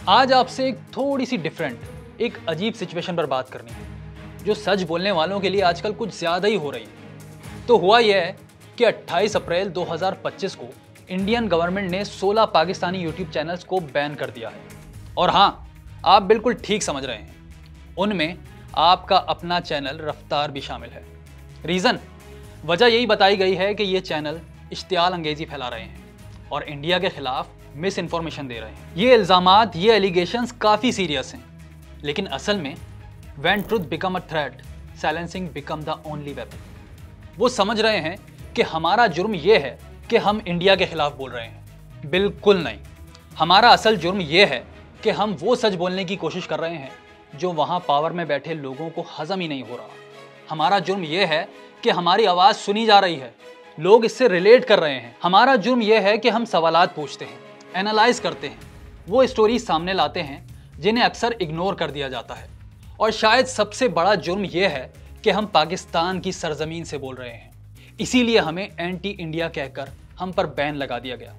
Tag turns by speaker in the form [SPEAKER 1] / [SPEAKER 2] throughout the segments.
[SPEAKER 1] आज आपसे एक थोड़ी सी डिफरेंट, एक अजीब सिचुएशन पर बात करनी है जो सच बोलने वालों के लिए आजकल कुछ ज़्यादा ही हो रही है। तो हुआ यह है कि 28 अप्रैल 2025 को इंडियन गवर्नमेंट ने 16 पाकिस्तानी यूट्यूब चैनल्स को बैन कर दिया है। और हाँ, आप बिल्कुल ठीक समझ रहे हैं, उनमें आपका अपना चैनल रफ्तार भी शामिल है। रीज़न, वजह यही बताई गई है कि ये चैनल इश्तियाल अंगेज़ी फैला रहे हैं और इंडिया के खिलाफ मिस इन्फॉर्मेशन दे रहे हैं। ये इल्ज़ामात, ये एलिगेशंस काफ़ी सीरियस हैं, लेकिन असल में when truth become a threat, silencing become the only weapon. वो समझ रहे हैं कि हमारा जुर्म ये है कि हम इंडिया के खिलाफ बोल रहे हैं। बिल्कुल नहीं, हमारा असल जुर्म ये है कि हम वो सच बोलने की कोशिश कर रहे हैं जो वहाँ पावर में बैठे लोगों को हजम ही नहीं हो रहा। हमारा जुर्म ये है कि हमारी आवाज़ सुनी जा रही है, लोग इससे रिलेट कर रहे हैं। हमारा जुर्म यह है कि हम सवालात पूछते हैं, एनालाइज करते हैं, वो स्टोरीज सामने लाते हैं जिन्हें अक्सर इग्नोर कर दिया जाता है। और शायद सबसे बड़ा जुर्म यह है कि हम पाकिस्तान की सरजमीन से बोल रहे हैं, इसीलिए हमें एंटी इंडिया कहकर हम पर बैन लगा दिया गया।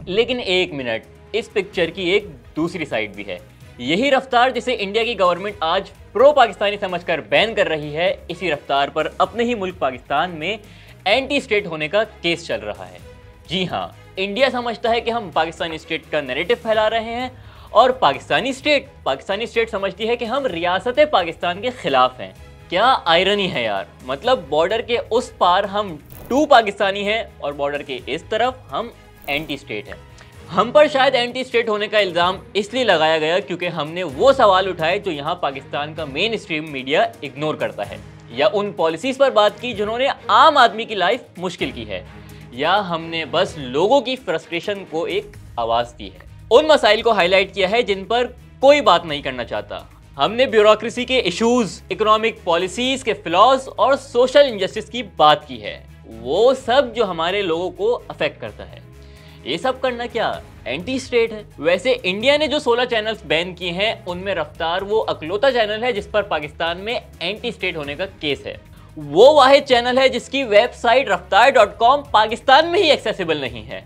[SPEAKER 2] लेकिन एक मिनट, इस पिक्चर की एक दूसरी साइड भी है। यही रफ्तार जिसे इंडिया की गवर्नमेंट आज प्रो पाकिस्तानी समझकर बैन कर रही है, इसी रफ्तार पर अपने ही मुल्क पाकिस्तान में एंटी स्टेट होने का केस चल रहा है। जी हाँ, इंडिया समझता है कि हम पाकिस्तानी स्टेट का नैरेटिव फैला रहे हैं और पाकिस्तानी स्टेट समझती है कि हम रियासत पाकिस्तान के खिलाफ हैं। क्या आयरनी है यार, मतलब बॉर्डर के उस पार हम टू पाकिस्तानी हैं और बॉर्डर के इस तरफ हम एंटी स्टेट हैं। हम पर शायद एंटी स्टेट होने का इल्ज़ाम इसलिए लगाया गया क्योंकि हमने वो सवाल उठाए जो यहाँ पाकिस्तान का मेन स्ट्रीम मीडिया इग्नोर करता है, या उन पॉलिसीज़ पर बात की जिन्होंने आम आदमी की लाइफ मुश्किल की है, या हमने बस लोगों की फ्रस्ट्रेशन को एक आवाज़ दी है। उन मसाइल को हाईलाइट किया है जिन पर कोई बात नहीं करना चाहता। हमने ब्यूरोक्रेसी के इश्यूज, इकोनॉमिक पॉलिसीज के फ्लॉज और सोशल इनजस्टिस की बात की है, वो सब जो हमारे लोगों को अफेक्ट करता है। ये सब करना क्या एंटी स्टेट है? वैसे इंडिया ने जो 16 चैनल्स बैन किए हैं उनमें रफ्तार वो अकलौता चैनल है जिस पर पाकिस्तान में एंटी स्टेट होने का केस है। वो वाहिद चैनल है जिसकी वेबसाइट raftar.com पाकिस्तान में ही एक्सेसिबल नहीं है।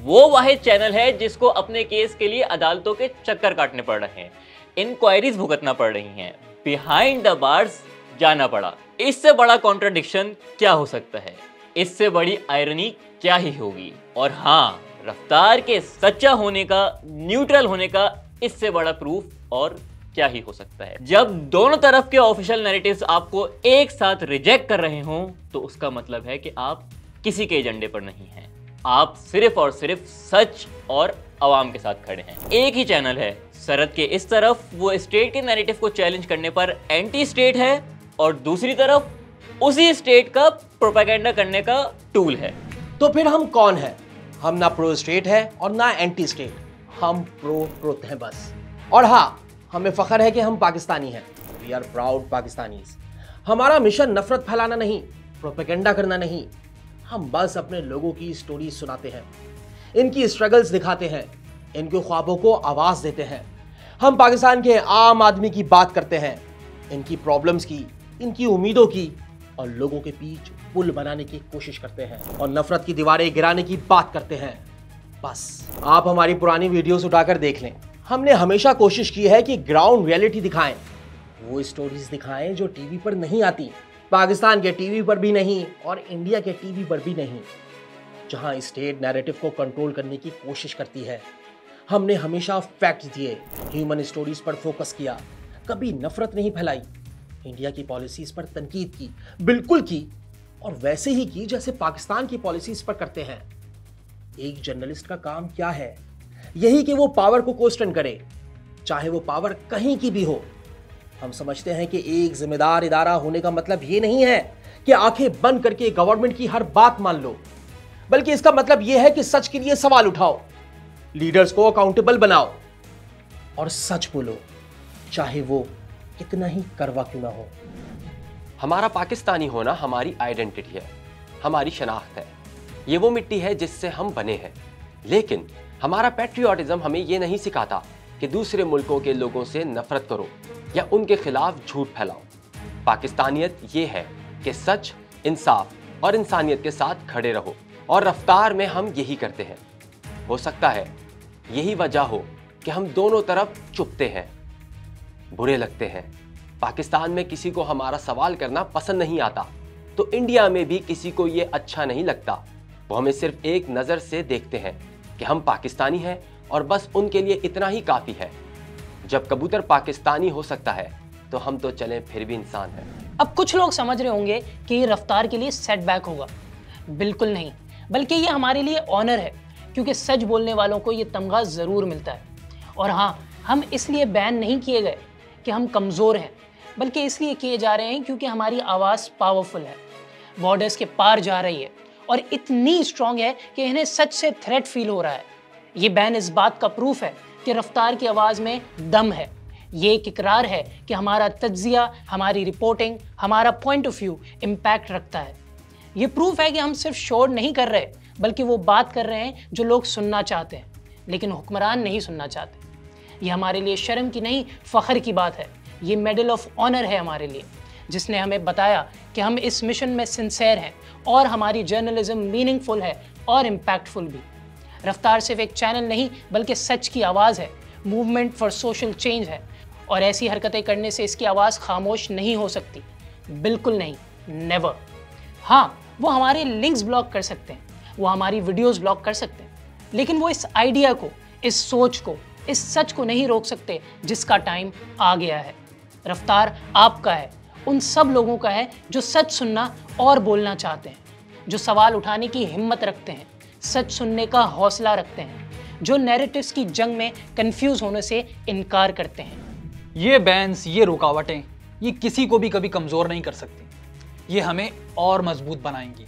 [SPEAKER 2] वो वाहिद चैनल है जिसको अपने केस के लिए अदालतों के चक्कर काटने पड़ रहे हैं, इंक्वायरीज भुगतना पड़ रही हैं, बिहाइंड द बार्स जाना पड़ा। इससे बड़ा कॉन्ट्रडिक्शन क्या हो सकता है? इससे बड़ी आयरनी क्या ही होगी? और हाँ, रफ्तार के सच्चा होने का, न्यूट्रल होने का इससे बड़ा प्रूफ और क्या ही हो सकता है? जब दोनों तरफ के ऑफिशियल नैरेटिव्स आपको एक साथ रिजेक्ट कर रहे हों तो उसका मतलब है कि आप किसी के एजेंडे पर नहीं हैं, आप सिर्फ और सिर्फ सच और अवाम के साथ खड़े हैं। एक ही चैनल है, सरहद के इस तरफ वो स्टेट के नैरेटिव को चैलेंज करने पर एंटी स्टेट है और दूसरी तरफ उसी स्टेट का प्रोपेगेंडा करने का टूल है।
[SPEAKER 3] तो फिर हम कौन हैं? हम ना प्रो स्टेट है और ना एंटी स्टेट, हम प्रो ट्रुथ हैं बस। और हाँ, हमें फख्र है कि हम पाकिस्तानी हैं। We are proud Pakistanis. हमारा मिशन नफरत फैलाना नहीं, प्रोपेगेंडा करना नहीं, हम बस अपने लोगों की स्टोरी सुनाते हैं, इनकी स्ट्रगल्स दिखाते हैं, इनके ख्वाबों को आवाज देते हैं। हम पाकिस्तान के आम आदमी की बात करते हैं, इनकी प्रॉब्लम्स की, इनकी उम्मीदों की, और लोगों के बीच पुल बनाने की कोशिश करते हैं और नफरत की दीवारें गिराने की बात करते हैं। बस आप हमारी पुरानी वीडियोस उठाकर देख लें। हमने हमेशा कोशिश की है कि ग्राउंड रियलिटी दिखाएं, वो स्टोरीज दिखाएं जो टीवी पर नहीं आती, पाकिस्तान के टीवी पर भी नहीं और इंडिया के टीवी पर भी नहीं, जहां स्टेट नैरेटिव को कंट्रोल करने की कोशिश करती है। हमने हमेशा फैक्ट्स दिए, ह्यूमन स्टोरीज पर फोकस किया, कभी नफरत नहीं फैलाई, इंडिया की पॉलिसीज पर तनकीद की, बिल्कुल की, और वैसे ही की जैसे पाकिस्तान की पॉलिसीज पर करते हैं। एक जर्नलिस्ट का काम क्या है? यही कि वो पावर को क्वेश्चन करे, चाहे वो पावर कहीं की भी हो। हम समझते हैं कि एक जिम्मेदार इदारा होने का मतलब ये नहीं है कि आंखें बंद करके गवर्नमेंट की हर बात मान लो, बल्कि इसका मतलब यह है कि सच के लिए सवाल उठाओ, लीडर्स को अकाउंटेबल बनाओ और सच बोलो, चाहे वो कितना ही कड़वा क्यों ना हो।
[SPEAKER 4] हमारा पाकिस्तानी होना हमारी आइडेंटिटी है, हमारी शनाख्त है। ये वो मिट्टी है जिससे हम बने हैं। लेकिन हमारा पैट्रियोटिज्म हमें ये नहीं सिखाता कि दूसरे मुल्कों के लोगों से नफरत करो या उनके खिलाफ झूठ फैलाओ। पाकिस्तानियत ये है कि सच, इंसाफ और इंसानियत के साथ खड़े रहो, और रफ्तार में हम यही करते हैं। हो सकता है यही वजह हो कि हम दोनों तरफ चुपते हैं, बुरे लगते हैं। पाकिस्तान में किसी को हमारा सवाल करना पसंद नहीं आता, तो इंडिया में भी किसी को ये अच्छा नहीं लगता। वो हमें सिर्फ एक नज़र से देखते हैं कि हम पाकिस्तानी हैं और बस उनके लिए इतना ही काफ़ी है। जब कबूतर पाकिस्तानी हो सकता है तो हम तो चलें फिर भी इंसान हैं।
[SPEAKER 5] अब कुछ लोग समझ रहे होंगे कि ये रफ्तार के लिए सेटबैक होगा। बिल्कुल नहीं, बल्कि ये हमारे लिए ऑनर है, क्योंकि सच बोलने वालों को ये तमगा ज़रूर मिलता है। और हाँ, हम इसलिए बैन नहीं किए गए कि हम कमज़ोर हैं, बल्कि इसलिए किए जा रहे हैं क्योंकि हमारी आवाज़ पावरफुल है, बॉर्डर्स के पार जा रही है और इतनी स्ट्रॉन्ग है कि इन्हें सच से थ्रेट फील हो रहा है। ये बैन इस बात का प्रूफ है कि रफ्तार की आवाज़ में दम है। ये एक इकरार है कि हमारा तज्जिया, हमारी रिपोर्टिंग, हमारा पॉइंट ऑफ व्यू इम्पैक्ट रखता है। ये प्रूफ है कि हम सिर्फ शोर नहीं कर रहे, बल्कि वो बात कर रहे हैं जो लोग सुनना चाहते हैं, लेकिन हुक्मरान नहीं सुनना चाहते। ये हमारे लिए शर्म की नहीं, फ़ख्र की बात है। ये मेडल ऑफ ऑनर है हमारे लिए, जिसने हमें बताया कि हम इस मिशन में सिंसेयर हैं और हमारी जर्नलिज्म मीनिंगफुल है और इम्पैक्टफुल भी। रफ्तार सिर्फ एक चैनल नहीं, बल्कि सच की आवाज़ है, मूवमेंट फॉर सोशल चेंज है, और ऐसी हरकतें करने से इसकी आवाज़ खामोश नहीं हो सकती, बिल्कुल नहीं, नेवर। हाँ, वो हमारे लिंक्स ब्लॉक कर सकते हैं, वो हमारी वीडियोस ब्लॉक कर सकते हैं, लेकिन वो इस आइडिया को, इस सोच को, इस सच को नहीं रोक सकते जिसका टाइम आ गया है। रफ्तार आपका है, उन सब लोगों का है जो सच सुनना और बोलना चाहते हैं, जो सवाल उठाने की हिम्मत रखते हैं, सच सुनने का हौसला रखते हैं, जो नैरेटिव्स की जंग में कंफ्यूज होने से इनकार करते हैं।
[SPEAKER 1] ये बैन्स, ये रुकावटें, ये किसी को भी कभी कमज़ोर नहीं कर सकती। ये हमें और मजबूत बनाएंगी,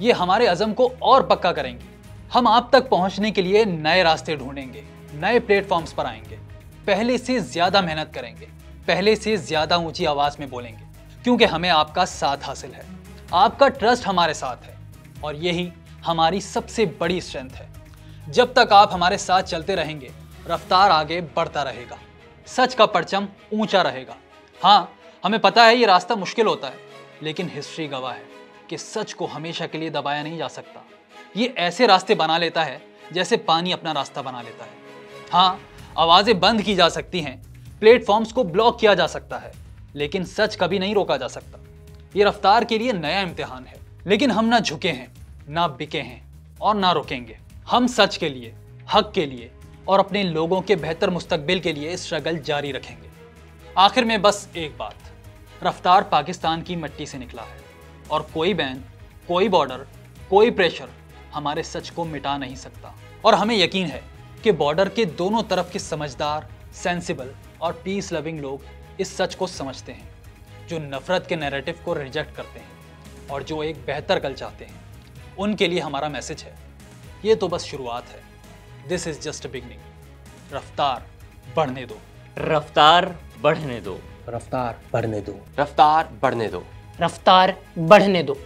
[SPEAKER 1] ये हमारे अज़म को और पक्का करेंगी। हम आप तक पहुंचने के लिए नए रास्ते ढूंढेंगे, नए प्लेटफॉर्म्स पर आएंगे, पहले से ज़्यादा मेहनत करेंगे, पहले से ज़्यादा ऊंची आवाज़ में बोलेंगे, क्योंकि हमें आपका साथ हासिल है, आपका ट्रस्ट हमारे साथ है, और यही हमारी सबसे बड़ी स्ट्रेंथ है। जब तक आप हमारे साथ चलते रहेंगे, रफ्तार आगे बढ़ता रहेगा, सच का परचम ऊंचा रहेगा। हाँ, हमें पता है ये रास्ता मुश्किल होता है, लेकिन हिस्ट्री गवाह है कि सच को हमेशा के लिए दबाया नहीं जा सकता। ये ऐसे रास्ते बना लेता है जैसे पानी अपना रास्ता बना लेता है। हाँ, आवाज़ें बंद की जा सकती हैं, प्लेटफॉर्म्स को ब्लॉक किया जा सकता है, लेकिन सच कभी नहीं रोका जा सकता। ये रफ्तार के लिए नया इम्तिहान है, लेकिन हम ना झुके हैं, ना बिके हैं और ना रुकेंगे। हम सच के लिए, हक के लिए और अपने लोगों के बेहतर मुस्तकबिल के लिए स्ट्रगल जारी रखेंगे। आखिर में बस एक बात, रफ्तार पाकिस्तान की मिट्टी से निकला है और कोई बैन, कोई बॉर्डर, कोई प्रेशर हमारे सच को मिटा नहीं सकता। और हमें यकीन है कि बॉर्डर के दोनों तरफ के समझदार, सेंसिबल और पीस लविंग लोग इस सच को समझते हैं, जो नफरत के नैरेटिव को रिजेक्ट करते हैं और जो एक बेहतर कल चाहते हैं। उनके लिए हमारा मैसेज है, ये तो बस शुरुआत है, this is just a beginning. रफ्तार बढ़ने दो,
[SPEAKER 2] रफ्तार बढ़ने दो,
[SPEAKER 3] रफ्तार बढ़ने दो,
[SPEAKER 4] रफ्तार बढ़ने दो,
[SPEAKER 5] रफ्तार बढ़ने दो।